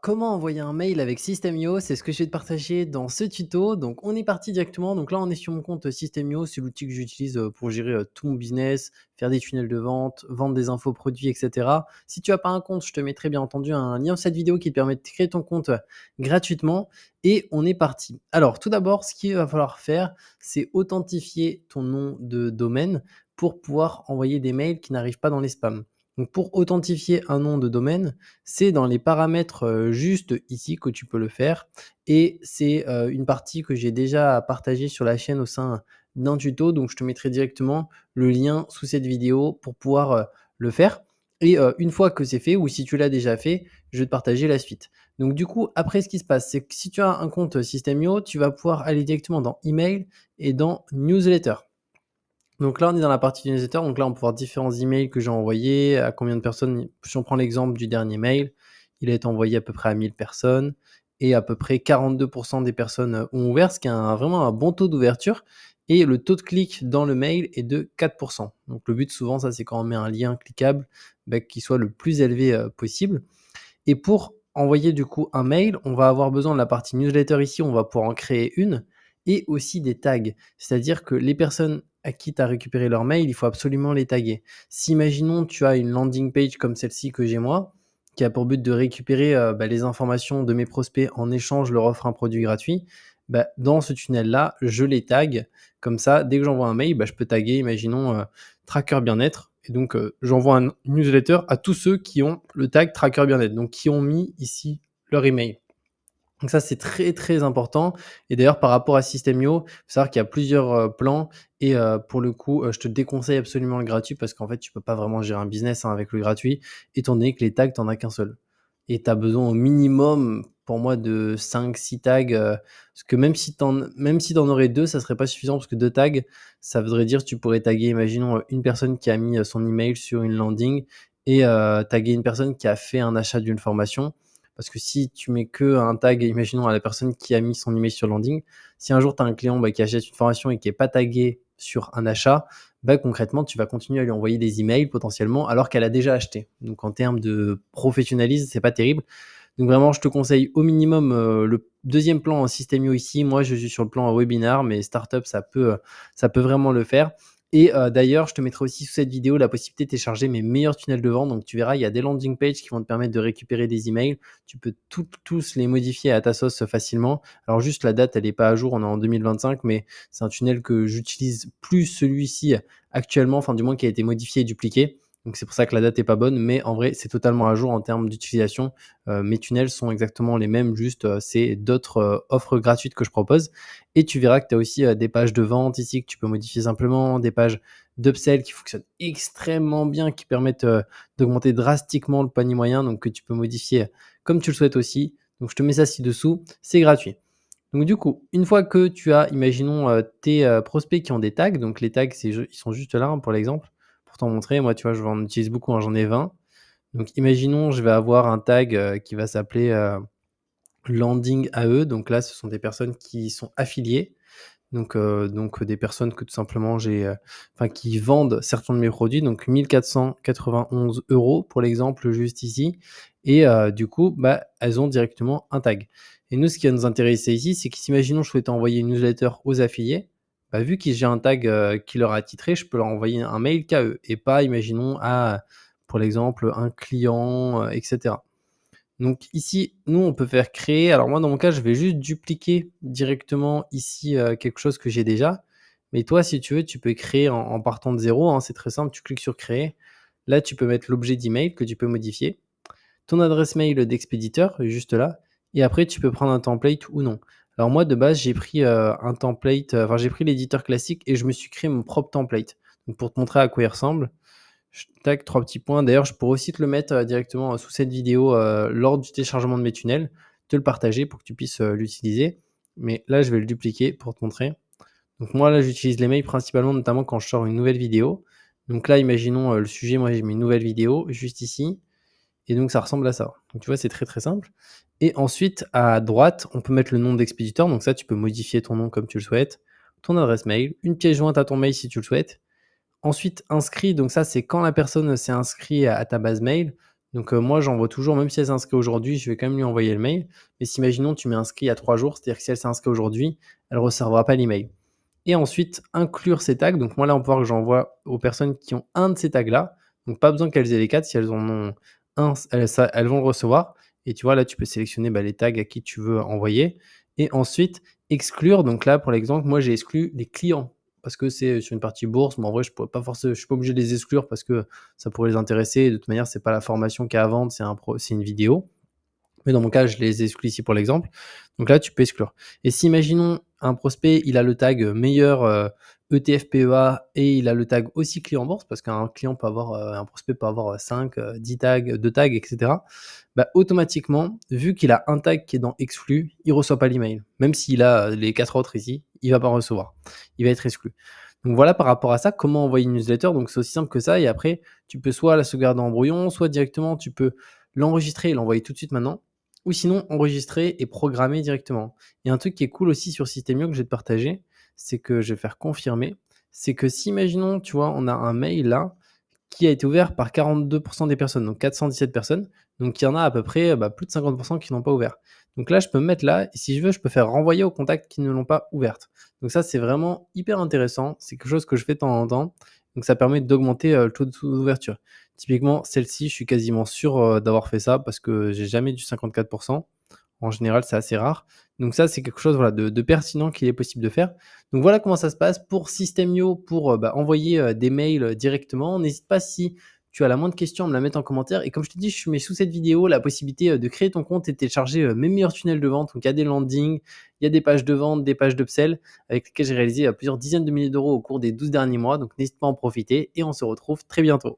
Comment envoyer un mail avec System.io? C'est ce que je vais te partager dans ce tuto. Donc, on est parti directement. Donc là, on est sur mon compte System.io. C'est l'outil que j'utilise pour gérer tout mon business, faire des tunnels de vente, vendre des infos produits, etc. Si tu n'as pas un compte, je te mettrai bien entendu un lien de cette vidéo qui te permet de créer ton compte gratuitement. Et on est parti. Alors, tout d'abord, ce qu'il va falloir faire, c'est authentifier ton nom de domaine pour pouvoir envoyer des mails qui n'arrivent pas dans les spams. Donc, pour authentifier un nom de domaine, c'est dans les paramètres, juste ici que tu peux le faire et c'est, une partie que j'ai déjà partagée sur la chaîne au sein d'un tuto. Donc je te mettrai directement le lien sous cette vidéo pour pouvoir, le faire et une fois que c'est fait ou si tu l'as déjà fait, je vais te partager la suite. Donc du coup, après ce qui se passe, c'est que si tu as un compte System.io, tu vas pouvoir aller directement dans email et dans newsletter. Donc là, on est dans la partie newsletter. Donc là, on peut voir différents emails que j'ai envoyés, à combien de personnes. Si on prend l'exemple du dernier mail, il a été envoyé à peu près à 1000 personnes et à peu près 42% des personnes ont ouvert, ce qui est vraiment un bon taux d'ouverture. Et le taux de clic dans le mail est de 4%. Donc le but souvent, ça c'est quand on met un lien cliquable, qui soit le plus élevé possible. Et pour envoyer du coup un mail, on va avoir besoin de la partie newsletter ici, on va pouvoir en créer une et aussi des tags. C'est-à-dire que les personnes à qui tu as récupéré leur mail, il faut absolument les taguer. Si imaginons tu as une landing page comme celle-ci que j'ai moi, qui a pour but de récupérer les informations de mes prospects en échange, leur offre un produit gratuit, dans ce tunnel-là, je les tag. Comme ça, dès que j'envoie un mail, je peux taguer, imaginons, tracker bien-être. Et donc, j'envoie un newsletter à tous ceux qui ont le tag tracker bien-être, donc qui ont mis ici leur email. Donc ça, c'est très, très important. Et d'ailleurs, par rapport à System.io, il faut savoir qu'il y a plusieurs plans. Et pour le coup, je te déconseille absolument le gratuit parce qu'en fait, tu peux pas vraiment gérer un business avec le gratuit, étant donné que les tags, tu n'en as qu'un seul. Et tu as besoin au minimum, pour moi, de 5-6 tags. Parce que même si tu en aurais deux, ça serait pas suffisant parce que deux tags, ça voudrait dire que tu pourrais taguer, imaginons, une personne qui a mis son email sur une landing et taguer une personne qui a fait un achat d'une formation. Parce que si tu mets que un tag, imaginons à la personne qui a mis son email sur landing, si un jour tu as un client qui achète une formation et qui n'est pas tagué sur un achat, concrètement, tu vas continuer à lui envoyer des emails potentiellement alors qu'elle a déjà acheté. Donc en termes de professionnalisme, c'est pas terrible. Donc vraiment, je te conseille au minimum le deuxième plan en System.io ici. Moi, je suis sur le plan webinar, mais startup, ça peut vraiment le faire. Et d'ailleurs, je te mettrai aussi sous cette vidéo la possibilité de télécharger mes meilleurs tunnels de vente. Donc tu verras, il y a des landing pages qui vont te permettre de récupérer des emails. Tu peux tous les modifier à ta sauce facilement. Alors juste la date, elle n'est pas à jour, on est en 2025, mais c'est un tunnel que j'utilise plus celui-ci actuellement, enfin du moins qui a été modifié et dupliqué. Donc c'est pour ça que la date n'est pas bonne, mais en vrai, c'est totalement à jour en termes d'utilisation. Mes tunnels sont exactement les mêmes, juste c'est d'autres offres gratuites que je propose. Et tu verras que tu as aussi des pages de vente ici que tu peux modifier simplement, des pages d'upsell qui fonctionnent extrêmement bien, qui permettent d'augmenter drastiquement le panier moyen, donc que tu peux modifier comme tu le souhaites aussi. Donc je te mets ça ci-dessous, c'est gratuit. Donc du coup, une fois que tu as, imaginons, tes prospects qui ont des tags, donc les tags, ils sont juste là pour l'exemple, pour t'en montrer. Moi, tu vois, j'en utilise beaucoup, j'en ai 20. Donc imaginons, je vais avoir un tag qui va s'appeler landing AE. Donc là, ce sont des personnes qui sont affiliées. Donc des personnes que tout simplement qui vendent certains de mes produits, donc 1491 € pour l'exemple juste ici. Et du coup, elles ont directement un tag. Et nous, ce qui va nous intéresser ici, c'est que si, imaginons, je souhaitais envoyer une newsletter aux affiliés, vu que j'ai un tag qui leur a titré, je peux leur envoyer un mail qu'à eux et pas, imaginons, à, pour l'exemple, un client, etc. Donc ici, nous, on peut faire créer. Alors moi, dans mon cas, je vais juste dupliquer directement ici quelque chose que j'ai déjà. Mais toi, si tu veux, tu peux créer en partant de zéro, hein. C'est très simple, tu cliques sur créer. Là, tu peux mettre l'objet d'email que tu peux modifier. Ton adresse mail d'expéditeur, juste là. Et après, tu peux prendre un template ou non. Alors moi, de base, j'ai pris un template, j'ai pris l'éditeur classique et je me suis créé mon propre template. Donc pour te montrer à quoi il ressemble, tac, 3 petits points. D'ailleurs, je pourrais aussi te le mettre directement sous cette vidéo lors du téléchargement de mes tunnels, te le partager pour que tu puisses l'utiliser. Mais là, je vais le dupliquer pour te montrer. Donc moi, là, j'utilise les mails principalement, notamment quand je sors une nouvelle vidéo. Donc là, imaginons le sujet, moi, j'ai mis une nouvelle vidéo juste ici. Et donc, ça ressemble à ça. Donc, tu vois, c'est très, très simple. Et ensuite, à droite, on peut mettre le nom d'expéditeur. Donc ça, tu peux modifier ton nom comme tu le souhaites, ton adresse mail, une pièce jointe à ton mail si tu le souhaites. Ensuite, inscrit, donc ça, c'est quand la personne s'est inscrite à ta base mail. Donc moi, j'envoie toujours, même si elle s'inscrit aujourd'hui, je vais quand même lui envoyer le mail. Mais si imaginons tu mets inscrit il y a 3 jours, c'est-à-dire que si elle s'est inscrite aujourd'hui, elle ne recevra pas l'email. Et ensuite, inclure ces tags. Donc moi, là, on peut voir que j'envoie aux personnes qui ont un de ces tags-là. Donc pas besoin qu'elles aient les 4. Si elles en ont un, elles vont le recevoir. Et tu vois, là, tu peux sélectionner les tags à qui tu veux envoyer. Et ensuite, exclure. Donc là, pour l'exemple, moi, j'ai exclu les clients parce que c'est sur une partie bourse. Mais en vrai, je pourrais pas forcément, je suis pas obligé de les exclure parce que ça pourrait les intéresser. De toute manière, c'est pas la formation qu'il y a à vendre, c'est une vidéo. Mais dans mon cas, je les exclus ici pour l'exemple. Donc là, tu peux exclure. Et si, imaginons, un prospect, il a le tag meilleur ETF PEA et il a le tag aussi client bourse, parce qu'un client peut avoir, un prospect peut avoir 5, 10 tags, 2 tags, etc. Bah, automatiquement, vu qu'il a un tag qui est dans exclu, il ne reçoit pas l'email. Même s'il a les 4 autres ici, il ne va pas recevoir. Il va être exclu. Donc voilà par rapport à ça, comment envoyer une newsletter. Donc c'est aussi simple que ça. Et après, tu peux soit la sauvegarder en brouillon, soit directement, tu peux l'enregistrer et l'envoyer tout de suite maintenant. Ou sinon, enregistrer et programmer directement. Et un truc qui est cool aussi sur System.io que je vais te partager, c'est que je vais faire confirmer. C'est que si, imaginons, tu vois, on a un mail là qui a été ouvert par 42% des personnes, donc 417 personnes. Donc il y en a à peu près plus de 50% qui n'ont pas ouvert. Donc là, je peux me mettre là, et si je veux, je peux faire renvoyer aux contacts qui ne l'ont pas ouverte. Donc ça, c'est vraiment hyper intéressant. C'est quelque chose que je fais de temps en temps. Donc ça permet d'augmenter le taux d'ouverture. Typiquement, celle-ci, je suis quasiment sûr d'avoir fait ça parce que j'ai jamais du 54%. En général, c'est assez rare. Donc ça, c'est quelque chose voilà, de pertinent qu'il est possible de faire. Donc voilà comment ça se passe pour System.io, pour envoyer des mails directement. N'hésite pas, si tu as la moindre question, à me la mettre en commentaire. Et comme je te dis, je mets sous cette vidéo la possibilité de créer ton compte et de télécharger mes meilleurs tunnels de vente. Donc il y a des landings, il y a des pages de vente, des pages d'upsell avec lesquelles j'ai réalisé plusieurs dizaines de milliers d'euros au cours des 12 derniers mois. Donc n'hésite pas à en profiter et on se retrouve très bientôt.